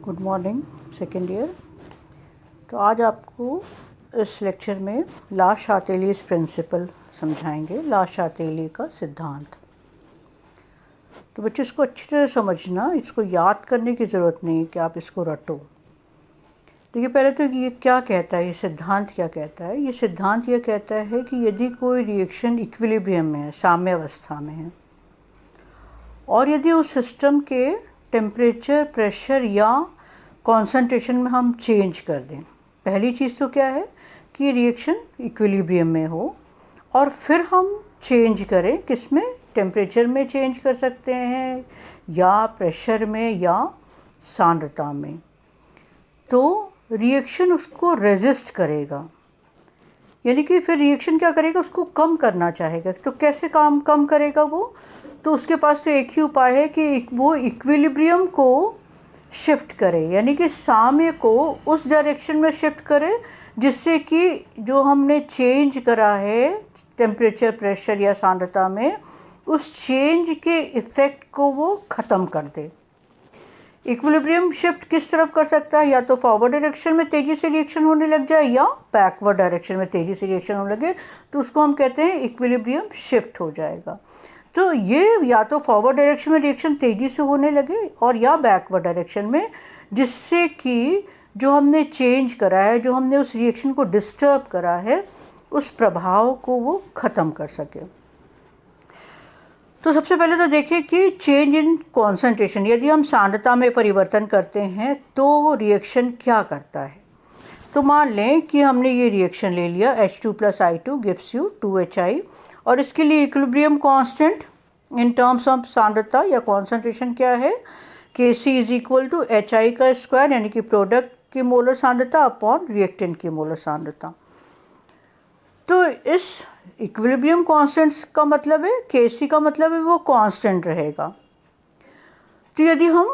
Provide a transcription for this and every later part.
Good morning second year. तो आज आपको इस लेक्चर में ला शातेलीज प्रिंसिपल समझाएंगे, ला शातेली का सिद्धांत। तो बच्चों इसको अच्छी तरह समझना, इसको याद करने की ज़रूरत नहीं है कि आप इसको रटो। देखिए पहले तो ये क्या कहता है, ये सिद्धांत क्या कहता है। ये सिद्धांत ये कहता है कि यदि कोई रिएक्शन इक्विलिब्रियम में है, साम्य अवस्था में है, और यदि उस सिस्टम के टेम्परेचर, प्रेशर या कॉन्सेंट्रेशन में हम चेंज कर दें। पहली चीज़ तो क्या है कि रिएक्शन इक्विलिब्रियम में हो, और फिर हम चेंज करें, किस में, टेम्परेचर में चेंज कर सकते हैं या प्रेशर में या सांद्रता में। तो रिएक्शन उसको रेजिस्ट करेगा, यानी कि फिर रिएक्शन क्या करेगा, उसको कम करना चाहेगा। तो कैसे काम कम करेगा वो? तो उसके पास तो एक ही उपाय है कि वो इक्विलिब्रियम को शिफ्ट करे, यानी कि साम्य को उस डायरेक्शन में शिफ्ट करे जिससे कि जो हमने चेंज करा है टेम्परेचर, प्रेशर या सांद्रता में, उस चेंज के इफ़ेक्ट को वो ख़त्म कर दे। इक्विलिब्रियम शिफ्ट किस तरफ कर सकता है? या तो फॉरवर्ड डायरेक्शन में तेज़ी से रिएक्शन होने लग जाए या बैकवर्ड डायरेक्शन में तेज़ी से रिएक्शन होने लगे, तो उसको हम कहते हैं इक्विलिब्रियम शिफ्ट हो जाएगा। तो ये या तो फॉरवर्ड डायरेक्शन में रिएक्शन तेज़ी से होने लगे और या बैकवर्ड डायरेक्शन में, जिससे कि जो हमने चेंज करा है, जो हमने उस रिएक्शन को डिस्टर्ब करा है, उस प्रभाव को वो ख़त्म कर सके। तो सबसे पहले तो देखिए कि चेंज इन कॉन्सेंट्रेशन, यदि हम सांद्रता में परिवर्तन करते हैं तो रिएक्शन क्या करता है। तो मान लें कि हमने ये रिएक्शन ले लिया, H2 + I2 gives you 2HI, और इसके लिए equilibrium constant in terms of सांद्रता या कॉन्सेंट्रेशन क्या है, Kc = HI का स्क्वायर, यानी कि प्रोडक्ट की मोलर सांद्रता अपॉन रिएक्टेंट की मोलर सांद्रता। तो इस इक्विलिब्रियम कांस्टेंट्स का मतलब है, Kc का मतलब है वो कांस्टेंट रहेगा। तो यदि हम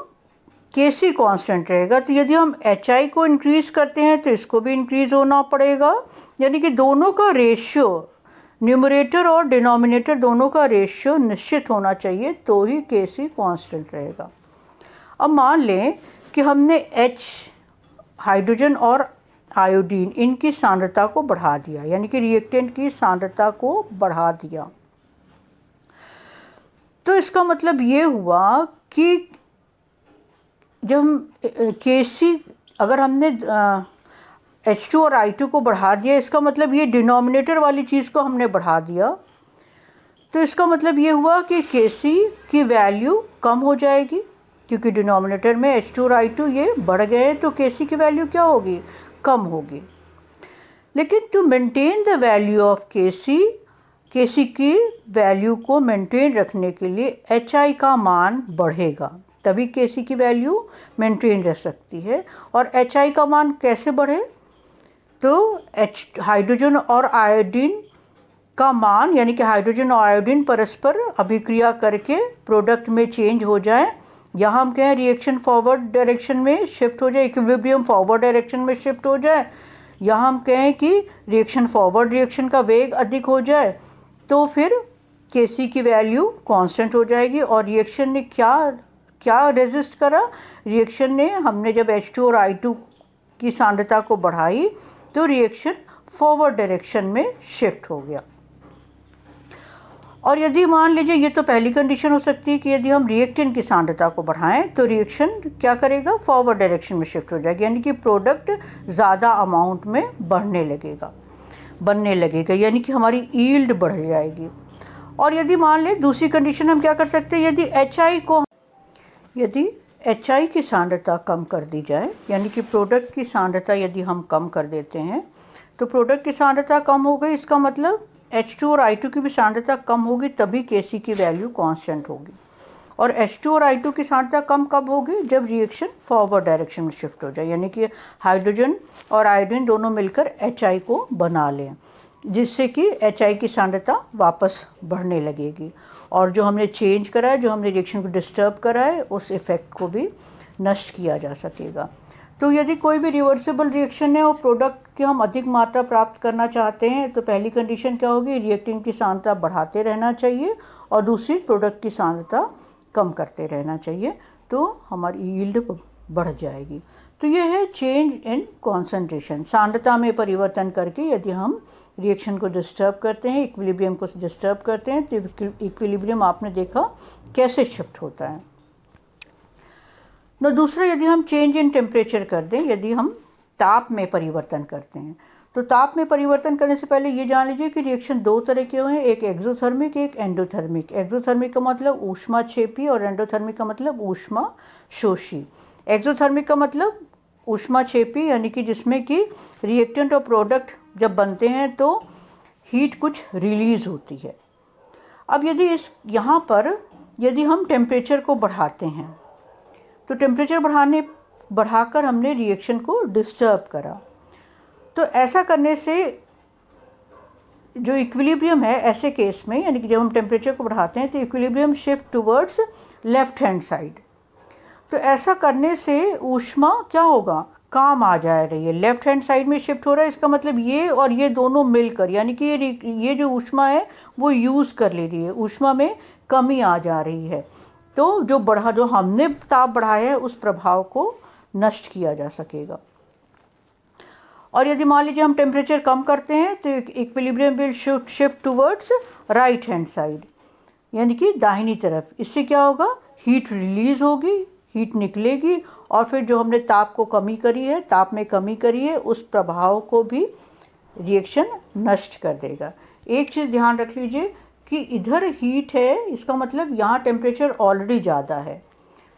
Kc कांस्टेंट रहेगा, तो यदि हम HI को इंक्रीज़ करते हैं तो इसको भी इंक्रीज़ होना पड़ेगा, यानी कि दोनों का रेशियो, न्यूमरेटर और डिनोमिनेटर दोनों का रेशियो निश्चित होना चाहिए, तो ही Kc कांस्टेंट रहेगा। अब मान लें कि हमने H, हाइड्रोजन और आयोडीन, इनकी सांद्रता को बढ़ा दिया, यानी कि रिएक्टेंट की सांद्रता को बढ़ा दिया। तो इसका मतलब ये हुआ कि जब हम Kc, अगर हमने H2 और I2 को बढ़ा दिया, इसका मतलब ये डिनोमिनेटर वाली चीज़ को हमने बढ़ा दिया, तो इसका मतलब ये हुआ कि Kc की वैल्यू कम हो जाएगी, क्योंकि डिनोमिनेटर में H2 और I2 ये बढ़ गए, तो Kc की वैल्यू क्या होगी, कम होगी। लेकिन to maintain the value of Kc की वैल्यू को मेंटेन रखने के लिए HI का मान बढ़ेगा, तभी Kc की वैल्यू मेंटेन रह सकती है। और HI का मान कैसे बढ़े? तो हाइड्रोजन और आयोडीन का मान, यानी कि हाइड्रोजन और आयोडीन परस्पर अभिक्रिया करके प्रोडक्ट में चेंज हो जाए, यहाँ हम कहें रिएक्शन फॉरवर्ड डायरेक्शन में शिफ्ट हो जाए, इक्विलिब्रियम फॉरवर्ड डायरेक्शन में शिफ्ट हो जाए, यहाँ हम कहें कि रिएक्शन फॉरवर्ड रिएक्शन का वेग अधिक हो जाए, तो फिर Kc की वैल्यू कांस्टेंट हो जाएगी। और रिएक्शन ने क्या रेजिस्ट करा, रिएक्शन ने, हमने जब H2 और I2 की सांद्रता को बढ़ाई तो रिएक्शन फॉरवर्ड डायरेक्शन में शिफ्ट हो गया। और यदि मान लीजिए, ये तो पहली कंडीशन हो सकती है कि यदि हम रिएक्टेंट की सांद्रता को बढ़ाएं तो रिएक्शन क्या करेगा, फॉरवर्ड डायरेक्शन में शिफ्ट हो जाएगी, यानी कि प्रोडक्ट ज़्यादा अमाउंट में बनने लगेगा, यानी कि हमारी यील्ड बढ़ जाएगी। और यदि मान लें दूसरी कंडीशन हम क्या कर सकते हैं, यदि HI की सांद्रता कम कर दी जाए, यानी कि प्रोडक्ट की सांद्रता यदि हम कम कर देते हैं, तो प्रोडक्ट की सांद्रता कम हो गई, इसका मतलब H2 और I2 की भी सांद्रता कम होगी, तभी Kc की वैल्यू कांस्टेंट होगी। और H2 और I2 की सांद्रता कम कब होगी, जब रिएक्शन फॉरवर्ड डायरेक्शन में शिफ्ट हो जाए, यानी कि हाइड्रोजन और आयोडीन दोनों मिलकर HI को बना लें, जिससे कि HI की सांद्रता वापस बढ़ने लगेगी, और जो हमने चेंज करा है, जो हमने रिएक्शन को डिस्टर्ब करा है, उस इफ़ेक्ट को भी नष्ट किया जा सकेगा। तो यदि कोई भी रिवर्सिबल रिएक्शन है और प्रोडक्ट की हम अधिक मात्रा प्राप्त करना चाहते हैं, तो पहली कंडीशन क्या होगी, रिएक्टेंट की सांद्रता बढ़ाते रहना चाहिए, और दूसरी प्रोडक्ट की सांद्रता कम करते रहना चाहिए, तो हमारी यील्ड बढ़ जाएगी। तो ये है चेंज इन कॉन्सेंट्रेशन। सांद्रता में परिवर्तन करके यदि हम रिएक्शन को डिस्टर्ब करते हैं, इक्विलिब्रियम को डिस्टर्ब करते हैं, तो इक्विलिब्रियम आपने देखा कैसे शिफ्ट होता है ना। दूसरा, यदि हम चेंज इन टेम्परेचर कर दें, यदि हम ताप में परिवर्तन करते हैं, तो ताप में परिवर्तन करने से पहले ये जान लीजिए कि रिएक्शन दो तरह के हैं, एक एक्सोथर्मिक, एक एंडोथर्मिक। एक्सोथर्मिक का मतलब ऊष्माक्षेपी और एंडोथर्मिक का मतलब ऊष्माशोषी। एक्सोथर्मिक का मतलब ऊष्माक्षेपी यानी कि जिसमें कि रिएक्टेंट और प्रोडक्ट जब बनते हैं तो हीट कुछ रिलीज़ होती है। अब यदि यहाँ पर यदि हम टेम्परेचर को बढ़ाते हैं, तो टेम्परेचर बढ़ाकर हमने रिएक्शन को डिस्टर्ब करा, तो ऐसा करने से जो इक्विलिब्रियम है ऐसे केस में, यानी कि जब हम टेम्परेचर को बढ़ाते हैं तो equilibrium shift towards left hand side. तो ऐसा करने से ऊष्मा क्या होगा, काम आ जा रही है, लेफ्ट हैंड साइड में शिफ्ट हो रहा है। इसका मतलब ये और ये दोनों मिलकर, यानी कि ये जो ऊष्मा है वो यूज़ कर ले रही है, ऊष्मा में कमी आ जा रही है। तो जो हमने ताप बढ़ाया है उस प्रभाव को नष्ट किया जा सकेगा। और यदि मान लीजिए हम टेम्परेचर कम करते हैं तो equilibrium will shift towards right hand side, यानी कि दाहिनी तरफ। इससे क्या होगा, हीट रिलीज़ होगी, हीट निकलेगी और फिर जो हमने ताप में कमी करी है उस प्रभाव को भी रिएक्शन नष्ट कर देगा। एक चीज़ ध्यान रख लीजिए कि इधर हीट है, इसका मतलब यहाँ टेम्परेचर ऑलरेडी ज़्यादा है।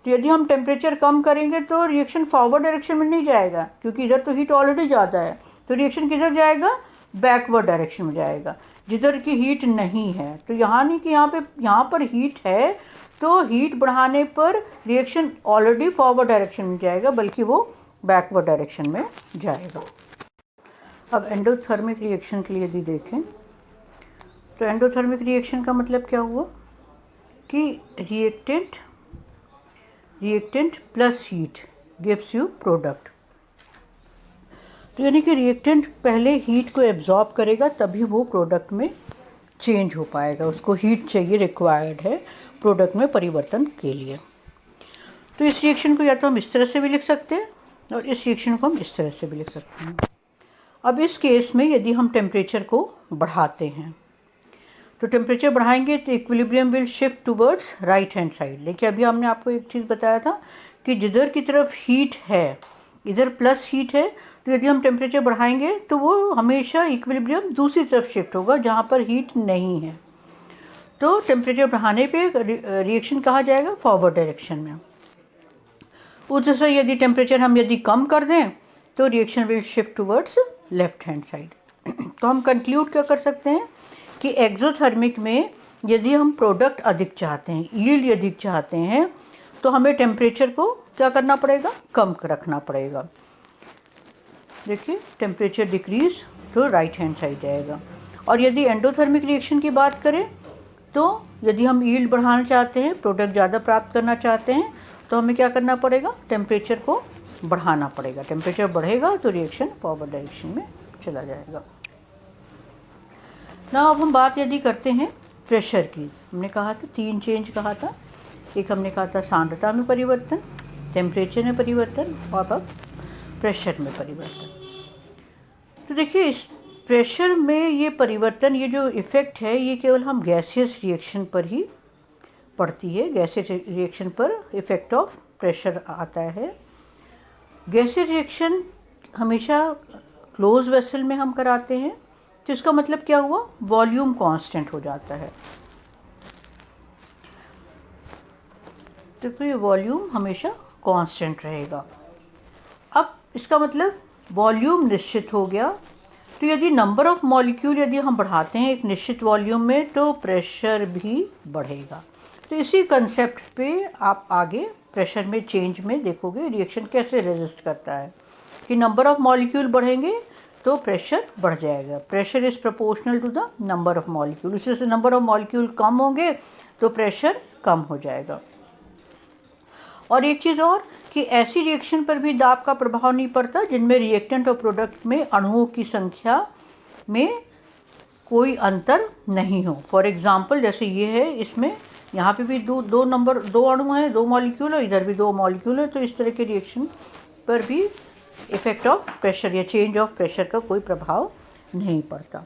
तो यदि हम टेम्परेचर कम करेंगे तो रिएक्शन फॉरवर्ड डायरेक्शन में नहीं जाएगा, क्योंकि इधर तो हीट ऑलरेडी ज़्यादा है। तो रिएक्शन किधर जाएगा, बैकवर्ड डायरेक्शन में जाएगा, जिधर की हीट नहीं है। तो यहाँ नहीं कि यहाँ पर हीट है, तो हीट बढ़ाने पर रिएक्शन ऑलरेडी फॉरवर्ड डायरेक्शन में जाएगा, बल्कि वो बैकवर्ड डायरेक्शन में जाएगा। अब एंडोथर्मिक रिएक्शन के लिए यदि देखें, तो एंडोथर्मिक रिएक्शन का मतलब क्या हुआ कि reactant plus heat gives you product. तो यानी कि रिएक्टेंट पहले हीट को एब्जॉर्ब करेगा, तभी वो प्रोडक्ट में चेंज हो पाएगा। उसको हीट चाहिए, रिक्वायर्ड है प्रोडक्ट में परिवर्तन के लिए। तो इस रिएक्शन को या तो हम इस तरह से भी लिख सकते हैं और इस रिएक्शन को हम इस तरह से भी लिख सकते हैं। अब इस केस में यदि हम टेम्परेचर को बढ़ाते हैं, तो टेम्परेचर बढ़ाएंगे तो equilibrium will shift towards right hand side. देखिए अभी हमने आपको एक चीज़ बताया था कि जिधर की तरफ हीट है, इधर प्लस हीट है, तो यदि हम टेम्परेचर बढ़ाएंगे तो वो हमेशा इक्विलिब्रियम दूसरी तरफ शिफ्ट होगा जहाँ पर हीट नहीं है। तो टेम्परेचर बढ़ाने पे रिएक्शन कहाँ जाएगा, फॉरवर्ड डायरेक्शन में। उसी से यदि टेम्परेचर हम कम कर दें तो reaction will shift towards left hand side. तो हम कंक्लूड क्या कर सकते हैं कि एक्सोथर्मिक में यदि हम प्रोडक्ट अधिक चाहते हैं, यील्ड अधिक चाहते हैं, तो हमें टेम्परेचर को क्या करना पड़ेगा, कम रखना पड़ेगा। देखिए टेम्परेचर डिक्रीज तो राइट हैंड साइड जाएगा। और यदि एंडोथर्मिक रिएक्शन की बात करें तो यदि हम यील्ड बढ़ाना चाहते हैं, प्रोडक्ट ज़्यादा प्राप्त करना चाहते हैं, तो हमें क्या करना पड़ेगा, टेम्परेचर को बढ़ाना पड़ेगा। टेम्परेचर बढ़ेगा तो रिएक्शन फॉरवर्ड डायरेक्शन में चला जाएगा। ना अब हम बात यदि करते हैं प्रेशर की, हमने कहा था 3 चेंज कहा था। एक हमने कहा था सांद्रता में परिवर्तन, टेम्परेचर में परिवर्तन और अब प्रेशर में परिवर्तन। तो देखिए इस प्रेशर में ये परिवर्तन, ये जो इफ़ेक्ट है, ये केवल हम गैसियस रिएक्शन पर ही पड़ती है। गैसियस रिएक्शन पर इफ़ेक्ट ऑफ प्रेशर आता है। गैसियस रिएक्शन हमेशा क्लोज वेसल में हम कराते हैं, तो इसका मतलब क्या हुआ, वॉल्यूम कांस्टेंट हो जाता है। तो ये वॉल्यूम हमेशा कांस्टेंट रहेगा। अब इसका मतलब वॉल्यूम निश्चित हो गया, तो यदि नंबर ऑफ मॉलिक्यूल यदि हम बढ़ाते हैं एक निश्चित वॉल्यूम में तो प्रेशर भी बढ़ेगा। तो इसी कंसेप्ट पे आप आगे प्रेशर में चेंज में देखोगे रिएक्शन कैसे रेजिस्ट करता है कि नंबर ऑफ मॉलिक्यूल बढ़ेंगे तो प्रेशर बढ़ जाएगा। Pressure is proportional to the number of molecule. इसी से नंबर ऑफ मॉलिक्यूल कम होंगे तो प्रेशर कम हो जाएगा। और एक चीज़ और कि ऐसी रिएक्शन पर भी दाब का प्रभाव नहीं पड़ता जिनमें रिएक्टेंट और प्रोडक्ट में अणुओं की संख्या में कोई अंतर नहीं हो। फॉर एग्ज़ाम्पल जैसे ये है, इसमें यहाँ पे भी दो अणु हैं, 2 मॉलिक्यूल, और इधर भी 2 मॉलिक्यूल है। तो इस तरह के रिएक्शन पर भी इफ़ेक्ट ऑफ प्रेशर या चेंज ऑफ प्रेशर का कोई प्रभाव नहीं पड़ता।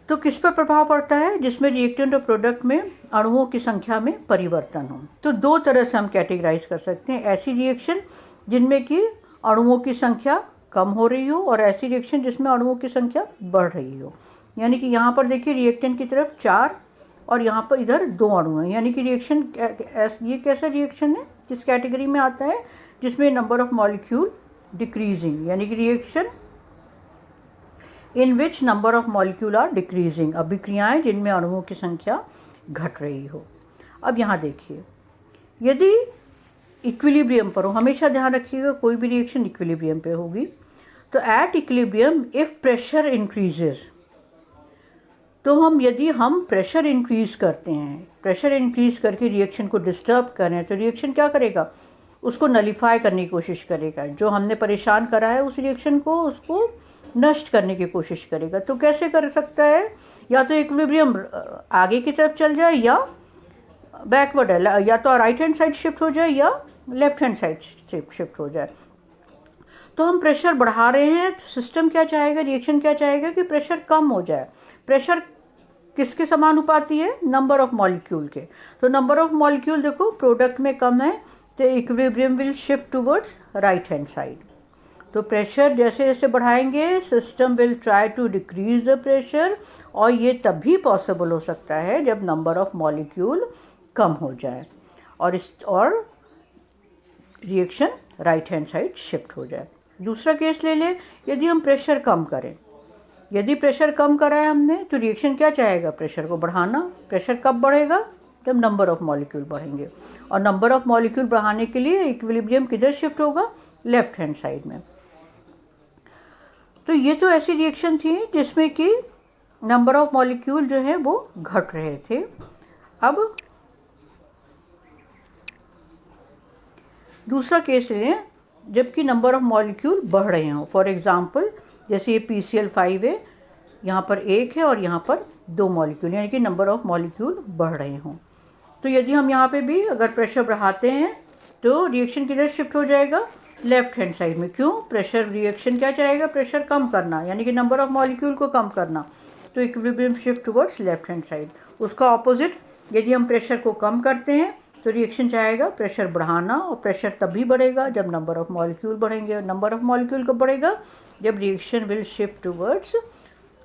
तो किस पर प्रभाव पड़ता है? जिसमें रिएक्टेंट और प्रोडक्ट में अणुओं की संख्या में परिवर्तन हो। तो 2 तरह से हम कैटेगराइज कर सकते हैं, ऐसी रिएक्शन जिनमें कि अणुओं की संख्या कम हो रही हो, और ऐसी रिएक्शन जिसमें अणुओं की संख्या बढ़ रही हो। यानी कि यहाँ पर देखिए रिएक्टेंट की तरफ 4 और यहाँ पर इधर 2 अणु हैं, यानी कि रिएक्शन ये कैसा रिएक्शन है, किस कैटेगरी में आता है? जिसमें नंबर ऑफ मॉलिक्यूल डिक्रीजिंग, यानी कि reaction in which number of molecule are decreasing, अभिक्रियाएं जिनमें अणुओं की संख्या घट रही हो। अब यहाँ देखिए, यदि इक्विलिब्रियम पर हो, हमेशा ध्यान रखिएगा कोई भी रिएक्शन इक्विलिब्रियम पे होगी। तो at equilibrium if pressure increases, तो यदि हम प्रेशर इंक्रीज़ करते हैं, प्रेशर इंक्रीज़ करके रिएक्शन को डिस्टर्ब करें, तो रिएक्शन क्या करेगा? उसको नलीफाई करने की कोशिश करेगा। जो हमने परेशान करा है उस रिएक्शन को, उसको नष्ट करने की कोशिश करेगा। तो कैसे कर सकता है? या तो इक्विलिब्रियम आगे की तरफ चल जाए या बैकवर्ड है, या तो राइट हैंड साइड शिफ्ट हो जाए या लेफ्ट हैंड साइड शिफ्ट हो जाए। तो हम प्रेशर बढ़ा रहे हैं, तो सिस्टम क्या चाहेगा, रिएक्शन क्या चाहेगा कि प्रेशर कम हो जाए। प्रेशर किसके समानुपाती है? नंबर ऑफ मॉलिक्यूल के। तो नंबर ऑफ मॉलिक्यूल देखो प्रोडक्ट में कम है, तो equilibrium will shift towards right hand side. तो प्रेशर जैसे जैसे बढ़ाएंगे, system will try to decrease the pressure, और ये तभी पॉसिबल हो सकता है जब नंबर ऑफ मॉलिक्यूल कम हो जाए और reaction right hand side shift हो जाए। दूसरा केस ले लें, यदि हम प्रेशर कम करें, यदि प्रेशर कम करा है हमने, तो रिएक्शन क्या चाहेगा? प्रेशर को बढ़ाना। प्रेशर कब बढ़ेगा? जब नंबर ऑफ मॉलिक्यूल बढ़ेंगे, और नंबर ऑफ मॉलिक्यूल बढ़ाने के लिए इक्विलिब्रियम किधर शिफ्ट होगा? लेफ्ट हैंड साइड में। तो ये तो ऐसी रिएक्शन थी जिसमें कि नंबर ऑफ मॉलिक्यूल जो है वो घट रहे थे। अब दूसरा केस लें, जबकि नंबर ऑफ मॉलिक्यूल बढ़ रहे हों। फॉर एग्जांपल जैसे ये PCl5 है, यहाँ पर 1 है और यहाँ पर 2 मॉलिक्यूल, यानी कि नंबर ऑफ मॉलिक्यूल बढ़ रहे हों। तो यदि हम यहाँ पे भी अगर प्रेशर बढ़ाते हैं, तो रिएक्शन किधर शिफ्ट हो जाएगा? लेफ्ट हैंड साइड में। क्यों? प्रेशर रिएक्शन क्या चाहेगा? प्रेशर कम करना, यानी कि नंबर ऑफ मॉलिक्यूल को कम करना। तो equilibrium shift towards left hand side. उसका ऑपोजिट, यदि हम प्रेशर को कम करते हैं, तो रिएक्शन चाहेगा प्रेशर बढ़ाना, और प्रेशर तभी बढ़ेगा जब नंबर ऑफ मॉलिक्यूल बढ़ेंगे। नंबर ऑफ मॉलिक्यूल कब बढ़ेगा? जब reaction will shift towards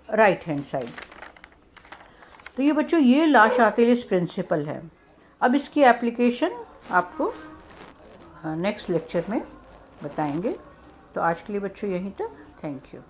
right hand side. तो ये बच्चों, ये ला शातेलिस प्रिंसिपल है। अब इसकी एप्लीकेशन आपको नेक्स्ट लेक्चर में बताएंगे। तो आज के लिए बच्चों यहीं तक। Thank you.